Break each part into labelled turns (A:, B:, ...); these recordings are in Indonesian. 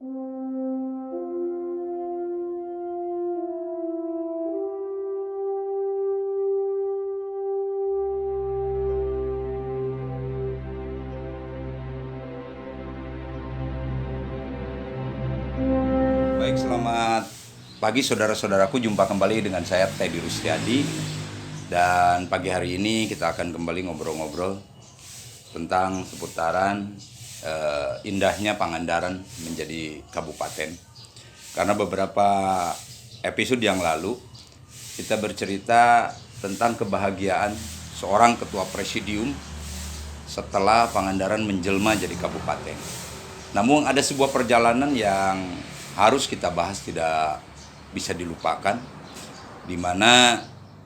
A: Baik, selamat pagi saudara-saudaraku. Jumpa kembali dengan saya Teddy Rustiadi. Dan pagi hari ini kita akan kembali ngobrol-ngobrol tentang seputaran indahnya Pangandaran menjadi kabupaten. Karena beberapa episode yang lalu kita bercerita tentang kebahagiaan seorang ketua presidium setelah Pangandaran menjelma jadi kabupaten. Namun ada sebuah perjalanan yang harus kita bahas, tidak bisa dilupakan, di mana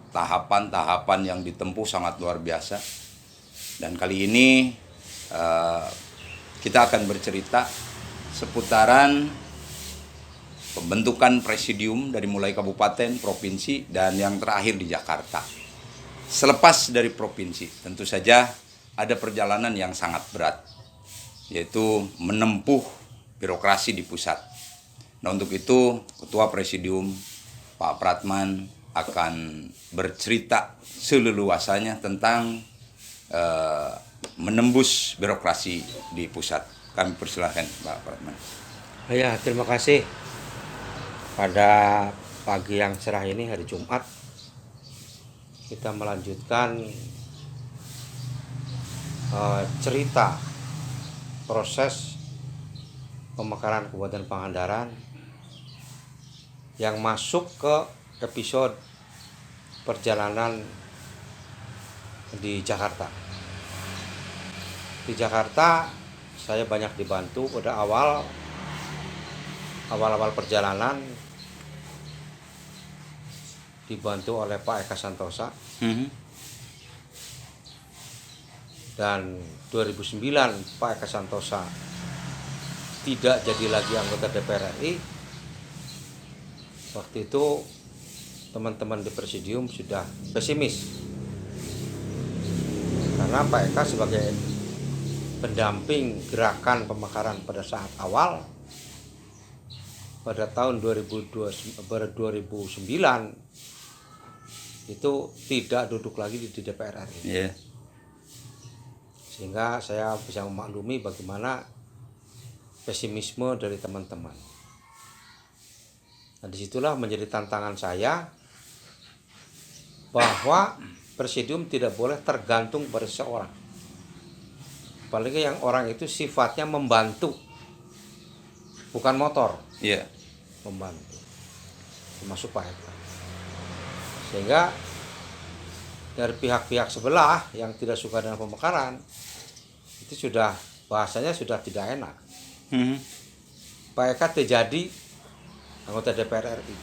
A: tahapan-tahapan yang ditempuh sangat luar biasa. Dan kali ini kita akan bercerita seputaran pembentukan presidium dari mulai kabupaten, provinsi, dan yang terakhir di Jakarta. Selepas dari provinsi, tentu saja ada perjalanan yang sangat berat, yaitu menempuh birokrasi di pusat. Nah, untuk itu Ketua Presidium Pak Pratman akan bercerita seleluasanya tentang menembus birokrasi di pusat. Kami persilahkan Pak Pratman.
B: Ya, terima kasih. Pada pagi yang cerah ini, hari Jumat, kita melanjutkan cerita proses pemekaran Kabupaten Pangandaran yang masuk ke episode perjalanan di Jakarta. Di Jakarta saya banyak dibantu pada awal perjalanan, dibantu oleh Pak Eka Santosa. Dan 2009 Pak Eka Santosa tidak jadi lagi anggota DPR RI. Waktu itu teman-teman di presidium sudah pesimis, karena Pak Eka sebagai pendamping gerakan pemekaran pada saat awal pada tahun 2009 itu tidak duduk lagi di DPR RI.
A: Yeah.
B: Sehingga saya bisa memaklumi bagaimana pesimisme dari teman-teman. Nah, disitulah menjadi tantangan saya bahwa presidium tidak boleh tergantung pada seseorang. Apalagi yang orang itu sifatnya membantu, bukan motor.
A: Iya.
B: Membantu. Termasuk Pak Eka. Sehingga dari pihak-pihak sebelah yang tidak suka dengan pemekaran, itu sudah bahasanya sudah tidak enak. Pak Eka terjadi anggota DPR RI,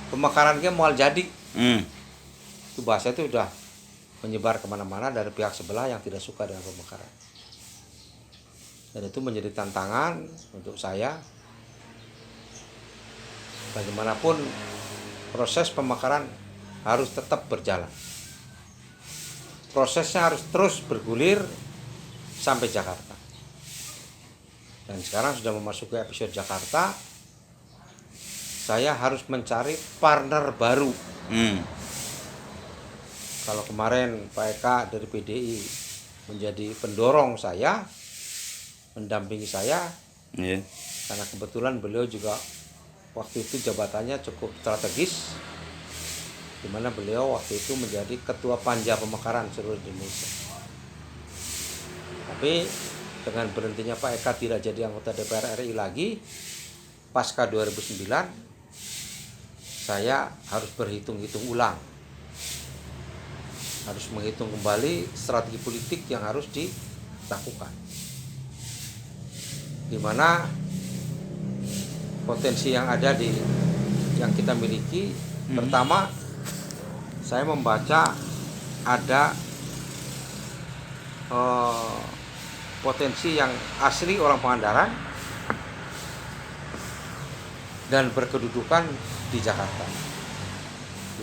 B: pemekarannya mau jadi. Itu bahasa itu sudah menyebar kemana-mana dari pihak sebelah yang tidak suka dengan pemekaran. Dan itu menjadi tantangan untuk saya. Bagaimanapun proses pemekaran harus tetap berjalan. Prosesnya harus terus bergulir sampai Jakarta. Dan sekarang sudah memasuki episode Jakarta, saya harus mencari partner baru. Kalau kemarin Pak Eka dari PDI menjadi pendorong saya, mendampingi saya, karena kebetulan beliau juga waktu itu jabatannya cukup strategis, di mana beliau waktu itu menjadi Ketua Panja Pemekaran seluruh Indonesia. Tapi dengan berhentinya Pak Eka tidak jadi anggota DPR RI lagi, pasca 2009, saya harus berhitung-hitung ulang, harus menghitung kembali strategi politik yang harus dilakukan, di mana potensi yang ada yang kita miliki. Pertama, saya membaca ada potensi yang asli orang Pangandaran dan berkedudukan di Jakarta.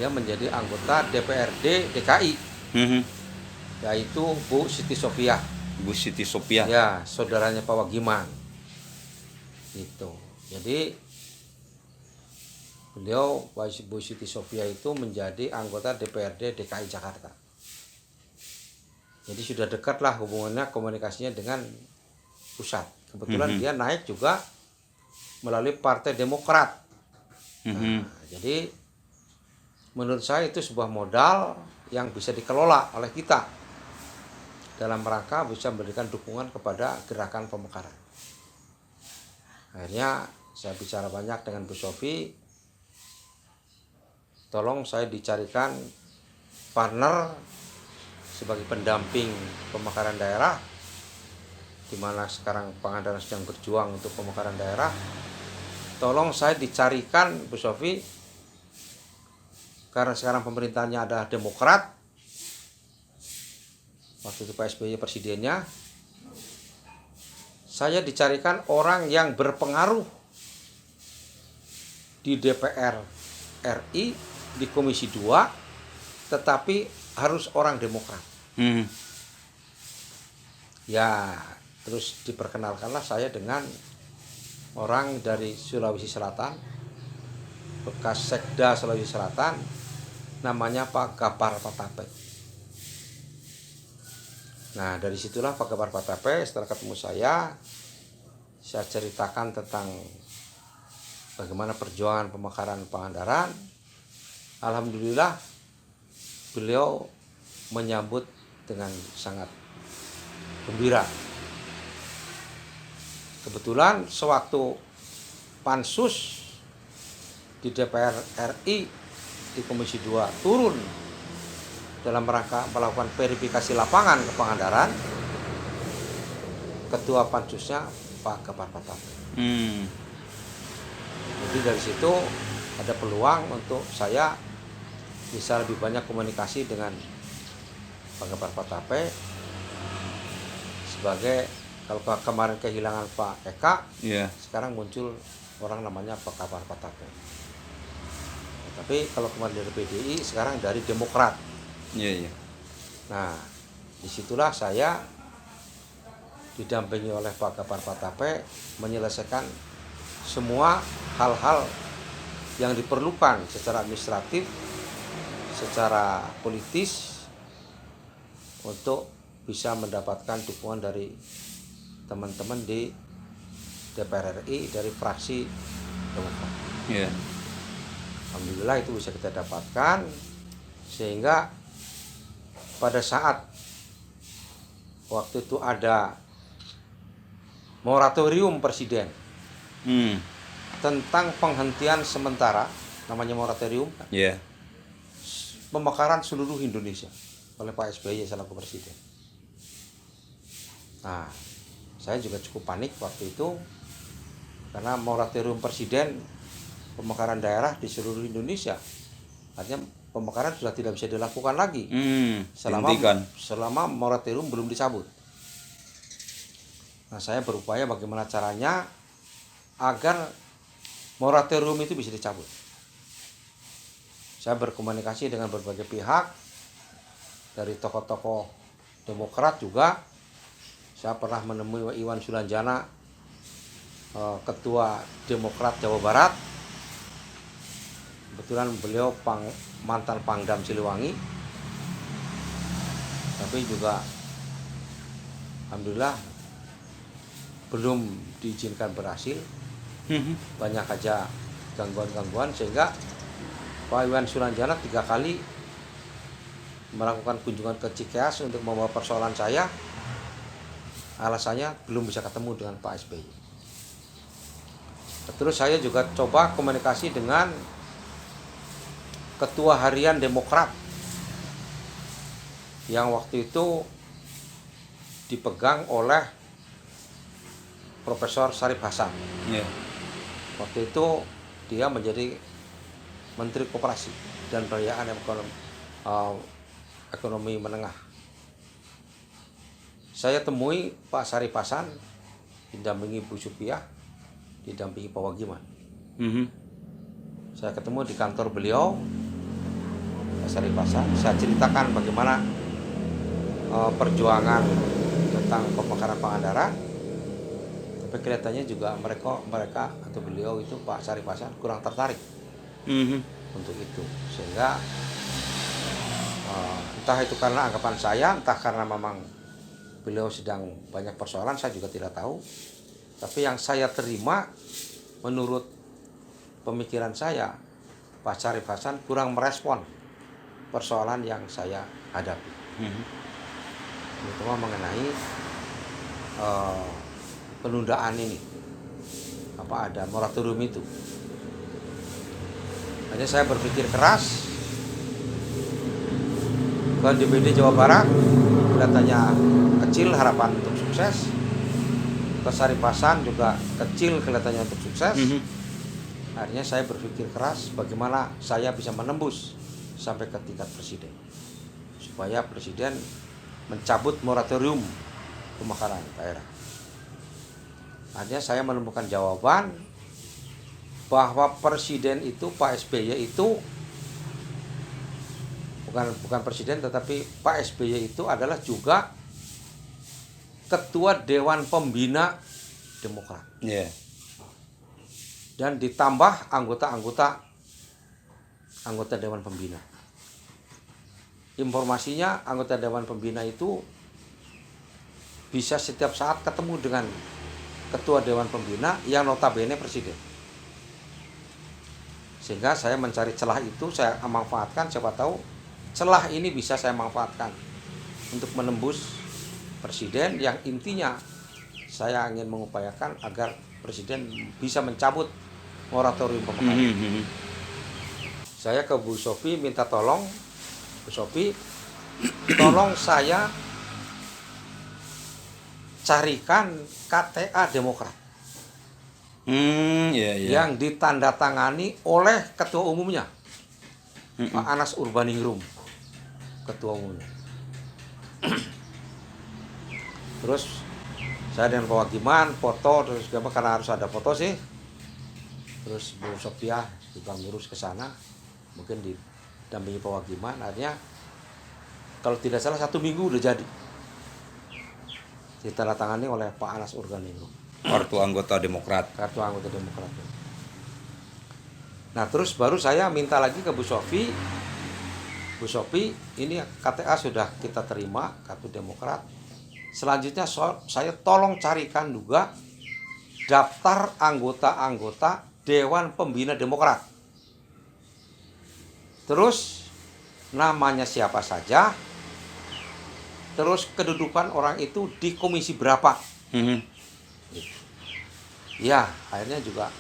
B: Dia menjadi anggota DPRD DKI, yaitu Bu Siti Sofia.
A: Bu Siti Sofia.
B: Ya, saudaranya Pak Wagiman. Gitu. Jadi beliau Bu Siti Sofia itu menjadi anggota DPRD DKI Jakarta. Jadi sudah dekatlah hubungannya, komunikasinya dengan pusat. Kebetulan dia naik juga melalui Partai Demokrat. Nah, jadi menurut saya itu sebuah modal yang bisa dikelola oleh kita dalam rangka bisa memberikan dukungan kepada gerakan pemekaran. Akhirnya saya bicara banyak dengan Bu Sofi, tolong saya dicarikan partner sebagai pendamping pemekaran daerah, di mana sekarang Pangandaran sedang berjuang untuk pemekaran daerah. Tolong saya dicarikan Bu Sofi, karena sekarang pemerintahnya adalah Demokrat, waktu itu Pak SBY presidennya, saya dicarikan orang yang berpengaruh di DPR RI, di Komisi 2, tetapi harus orang Demokrat. Ya, terus diperkenalkanlah saya dengan orang dari Sulawesi Selatan, bekas Sekda Sulawesi Selatan, namanya Pak Gapar Patape. Nah, dari situlah Pak Gapar Patape setelah ketemu saya ceritakan tentang bagaimana perjuangan pemekaran Pangandaran. Alhamdulillah beliau menyambut dengan sangat gembira. Kebetulan sewaktu pansus di DPR RI di Komisi 2 turun dalam rangka melakukan verifikasi lapangan ke Pangandaran, ketua pansusnya Pak Gapar Patape. Jadi dari situ ada peluang untuk saya bisa lebih banyak komunikasi dengan Pak Gapar Patape sebagai, kalau kemarin kehilangan Pak Eka, sekarang muncul orang namanya Pak Gapar Patape. Tapi kalau kemarin dari PDI, sekarang dari Demokrat. Nah, disitulah saya didampingi oleh Pak Gapar Patape menyelesaikan semua hal-hal yang diperlukan secara administratif, secara politis, untuk bisa mendapatkan dukungan dari teman-teman di DPR RI dari fraksi Demokrat. Alhamdulillah itu bisa kita dapatkan, sehingga pada saat waktu itu ada moratorium presiden tentang penghentian sementara, namanya moratorium, pemekaran seluruh Indonesia oleh Pak SBY selaku presiden. Nah, saya juga cukup panik waktu itu, karena moratorium presiden pemekaran daerah di seluruh Indonesia, artinya pemekaran sudah tidak bisa dilakukan lagi selama moratorium belum dicabut. Nah, saya berupaya bagaimana caranya agar moratorium itu bisa dicabut. Saya berkomunikasi dengan berbagai pihak, dari tokoh-tokoh Demokrat juga. Saya pernah menemui Iwan Sulanjana, Ketua Demokrat Jawa Barat. Kebetulan beliau mantan Pangdam Siliwangi, tapi juga alhamdulillah belum diizinkan berhasil. Banyak aja gangguan-gangguan, sehingga Pak Iwan Sulanjana 3 kali melakukan kunjungan ke Cikeas untuk membawa persoalan saya. Alasannya belum bisa ketemu dengan Pak SBY. Terus saya juga coba komunikasi dengan Ketua Harian Demokrat yang waktu itu dipegang oleh Profesor Syarif Hasan. Waktu itu dia menjadi Menteri Koperasi dan Pembiayaan Ekonomi Menengah. Saya temui Pak Syarif Hasan, didampingi Bu Supiah, didampingi Pak Wagiman. Saya ketemu di kantor beliau, Pak Syarif Hasan. Saya ceritakan bagaimana perjuangan tentang pemekaran Pangandaran, Tapi kelihatannya juga mereka atau beliau itu Pak Syarif Hasan kurang tertarik untuk itu, sehingga entah itu karena anggapan saya, entah karena memang beliau sedang banyak persoalan, saya juga tidak tahu. Tapi yang saya terima, menurut pemikiran saya, Pak Syarif Hasan kurang merespon persoalan yang saya hadapi, terutama mengenai penundaan ini, ada moratorium itu. Hanya saya berpikir keras ke DPD Jawa Barat, kelihatannya kecil harapan untuk sukses. Ke Syarif Hasan juga kecil kelihatannya untuk sukses. Akhirnya saya berpikir keras bagaimana saya bisa menembus sampai ke tingkat presiden, supaya presiden mencabut moratorium pemekaran daerah. Akhirnya saya menemukan jawaban bahwa presiden itu, Pak SBY itu bukan presiden, tetapi Pak SBY itu adalah juga ketua Dewan Pembina Demokrat.
A: Yeah.
B: Dan ditambah anggota Dewan Pembina. Informasinya anggota Dewan Pembina itu bisa setiap saat ketemu dengan ketua Dewan Pembina yang notabene presiden. Sehingga saya mencari celah itu, saya manfaatkan, siapa tahu celah ini bisa saya manfaatkan untuk menembus presiden, yang intinya saya ingin mengupayakan agar presiden bisa mencabut moratorium pemekaran. Saya ke Bu Sophie minta tolong, Bu Sophie, tolong saya carikan KTA Demokrat yang ditandatangani oleh ketua umumnya, Pak Anas Urbaningrum, ketua umumnya. Terus saya dengan Pak Wagiman foto, terus karena harus ada foto sih. Terus Bu Sophia juga ngurus ke sana, mungkin didampingi Pak Wagiman. Akhirnya kalau tidak salah 1 minggu udah jadi, ditandatangani oleh Pak Anas Urbaningrum,
A: Kartu anggota Demokrat.
B: Nah terus baru saya minta lagi ke Bu Sophie, Bu Sophie, ini KTA sudah kita terima, kartu Demokrat. Selanjutnya saya tolong carikan juga daftar anggota-anggota Dewan Pembina Demokrat. Terus namanya siapa saja, terus kedudukan orang itu di komisi berapa. Ya, akhirnya juga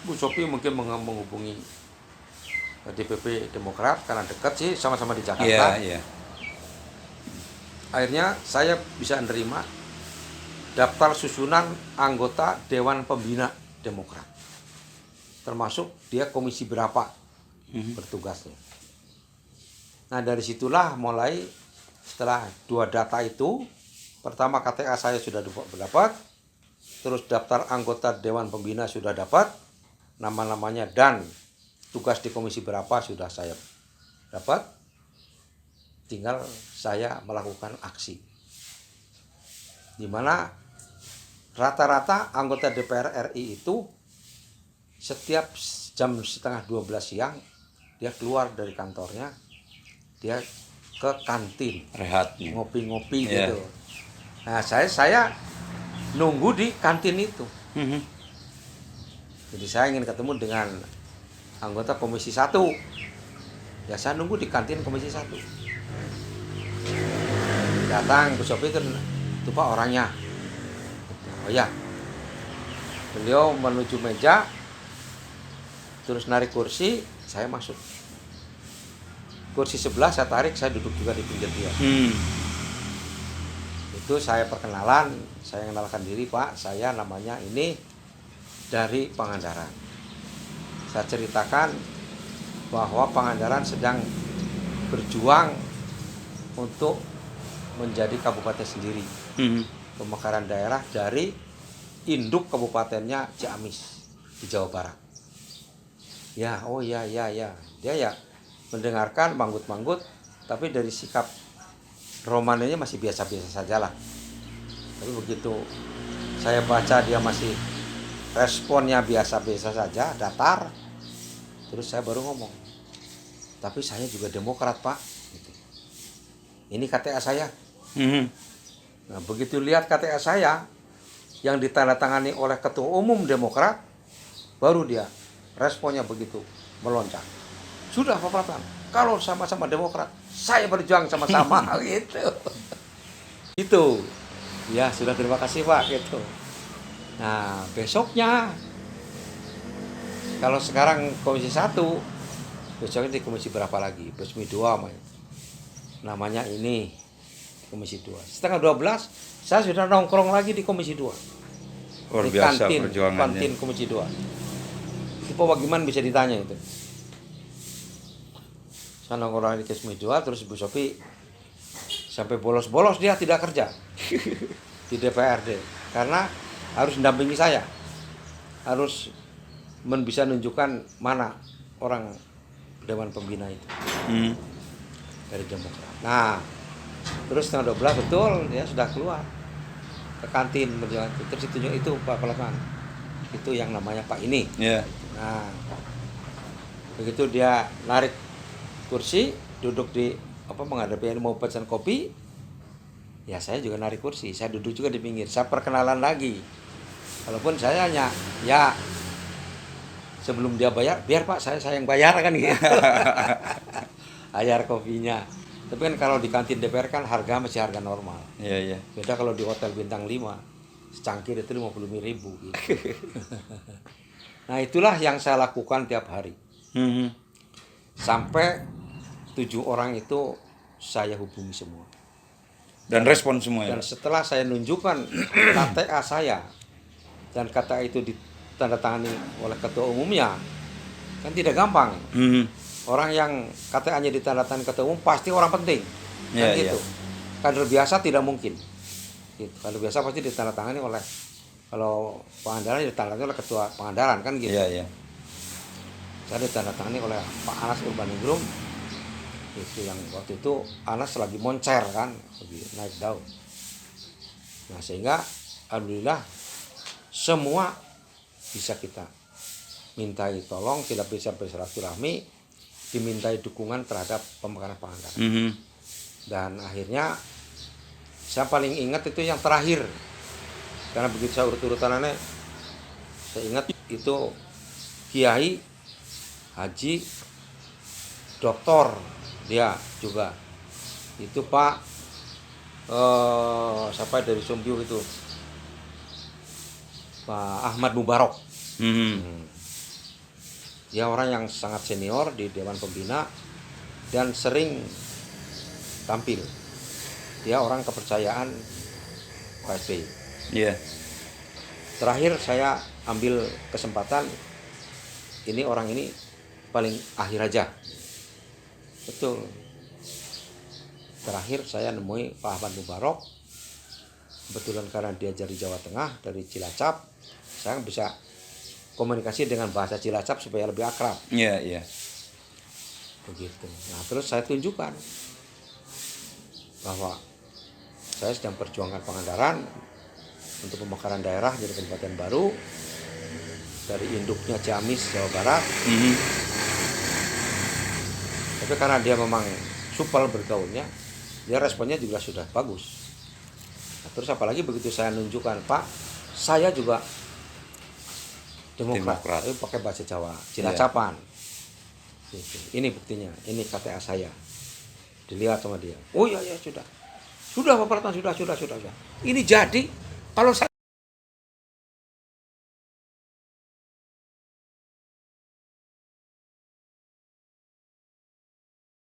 B: Bu Sophie mungkin menghubungi DPP Demokrat karena dekat sih, sama-sama di Jakarta. Akhirnya saya bisa menerima daftar susunan anggota Dewan Pembina Demokrat, termasuk dia komisi berapa bertugasnya. Nah dari situlah mulai, setelah 2 data itu, pertama KTA saya sudah dapat, terus daftar anggota Dewan Pembina sudah dapat, nama-namanya dan tugas di komisi berapa sudah saya dapat, tinggal saya melakukan aksi. Di mana rata-rata anggota DPR RI itu setiap jam setengah 12 siang dia keluar dari kantornya, dia ke kantin
A: Rehat.
B: ngopi-ngopi gitu. Nah saya nunggu di kantin itu. Jadi saya ingin ketemu dengan anggota komisi 1. Ya saya nunggu di kantin komisi 1. Datang Bu Sophie, itu Pak orangnya. Oh ya. Beliau menuju meja, terus narik kursi, saya masuk. Kursi sebelah saya tarik, saya duduk juga di pinggir dia. Itu saya perkenalan, saya kenalkan diri, Pak, saya namanya ini dari Pangandaran. Saya ceritakan bahwa Pangandaran sedang berjuang untuk menjadi kabupaten sendiri, pemekaran daerah dari induk kabupatennya Ciamis di Jawa Barat. Ya, oh ya, dia ya mendengarkan, manggut-manggut, tapi dari sikap romanenya masih biasa-biasa saja lah. Tapi begitu saya baca dia masih responnya biasa-biasa saja, datar. Terus saya baru ngomong, tapi saya juga Demokrat, Pak. Gitu. Ini KTA saya. Nah, begitu lihat KTA saya yang ditandatangani oleh Ketua Umum Demokrat, baru dia responnya begitu melonjak. Sudah Pak Pratan, kalau sama-sama Demokrat, saya berjuang sama-sama gitu. Itu. Ya, sudah, terima kasih Pak gitu. Nah, besoknya kalau sekarang Komisi 1, besoknya di Komisi berapa lagi? Komisi 2 namanya ini Komisi 2. Setengah 12 saya sudah nongkrong lagi di Komisi 2.
A: Luar
B: Di
A: biasa
B: kantin
A: perjuangannya.
B: Komisi 2. Itu Pak Wagiman bisa ditanya itu. Saya nongkrong di Komisi 2, terus Ibu Sophie sampai bolos-bolos dia tidak kerja di DPRD karena harus mendampingi saya, harus bisa menunjukkan mana orang Dewan Pembina itu dari Demokrat. Nah, terus setengah 12 betul dia sudah keluar ke kantin berjalan, terus ditunjuk itu Pak Pelekan, itu yang namanya Pak ini.
A: Yeah.
B: Nah, begitu dia narik kursi, duduk di menghadapi ini mau pesan kopi, ya saya juga narik kursi, saya duduk juga di pinggir, saya perkenalan lagi. Walaupun saya hanya ya sebelum dia bayar, biar Pak saya yang bayar kan gitu. Bayar kopinya. Tapi kan kalau di kantin DPR kan harga masih harga normal.
A: Iya, iya.
B: Beda kalau di hotel bintang 5, secangkir itu 50.000 gitu. Nah, itulah yang saya lakukan tiap hari. Sampai 7 orang itu saya hubungi semua.
A: Dan respon semua ya.
B: Dan setelah saya nunjukkan KTA saya, dan KTA itu ditandatangani oleh ketua umumnya, kan tidak gampang. Orang yang KTA-nya ditandatangani ketua umum pasti orang penting, kan gitu. Kader biasa tidak mungkin. Gitu. Kader biasa pasti ditandatangani oleh, kalau Pangandaran ditandatangani oleh ketua Pangandaran kan gitu.
A: Iya, iya.
B: Saya ditandatangani oleh Pak Anas Urbaningrum. Itu yang waktu itu Anas lagi moncer kan, lagi naik daun. Nah, sehingga alhamdulillah semua bisa kita mintai tolong, tidak bisa bersilaturahmi, dimintai dukungan terhadap pemekaran Pangandaran. Dan akhirnya saya paling ingat itu yang terakhir, karena begitu saya urut-urutanannya, saya ingat itu Kiai Haji Doktor, dia juga itu Pak siapa dari Sumbiu itu, Pak Ahmad Mubarok. Dia orang yang sangat senior di Dewan Pembina dan sering tampil. Dia orang kepercayaan Pak SBY.
A: Iya.
B: Terakhir saya ambil kesempatan, ini orang ini paling akhir aja. Betul. Terakhir saya nemui Pak Ahmad Mubarok. Kebetulan karena dia dari Jawa Tengah, dari Cilacap, saya bisa komunikasi dengan bahasa Cilacap supaya lebih akrab.
A: Iya, iya.
B: Begitu. Nah, terus saya tunjukkan bahwa saya sedang perjuangkan Pangandaran untuk pemekaran daerah jadi kabupaten baru dari induknya Ciamis, Jawa Barat. Tapi karena dia memang supel bergaulnya, dia responnya juga sudah bagus. Nah, terus apalagi begitu saya nunjukkan, Pak, saya juga Demokrat. Tapi pakai bahasa Jawa, Cilacapan. Gitu. Ini buktinya, ini KTA saya. Dilihat sama dia. Oh iya, sudah. Sudah Pak Pratan, sudah. Ini jadi kalau saya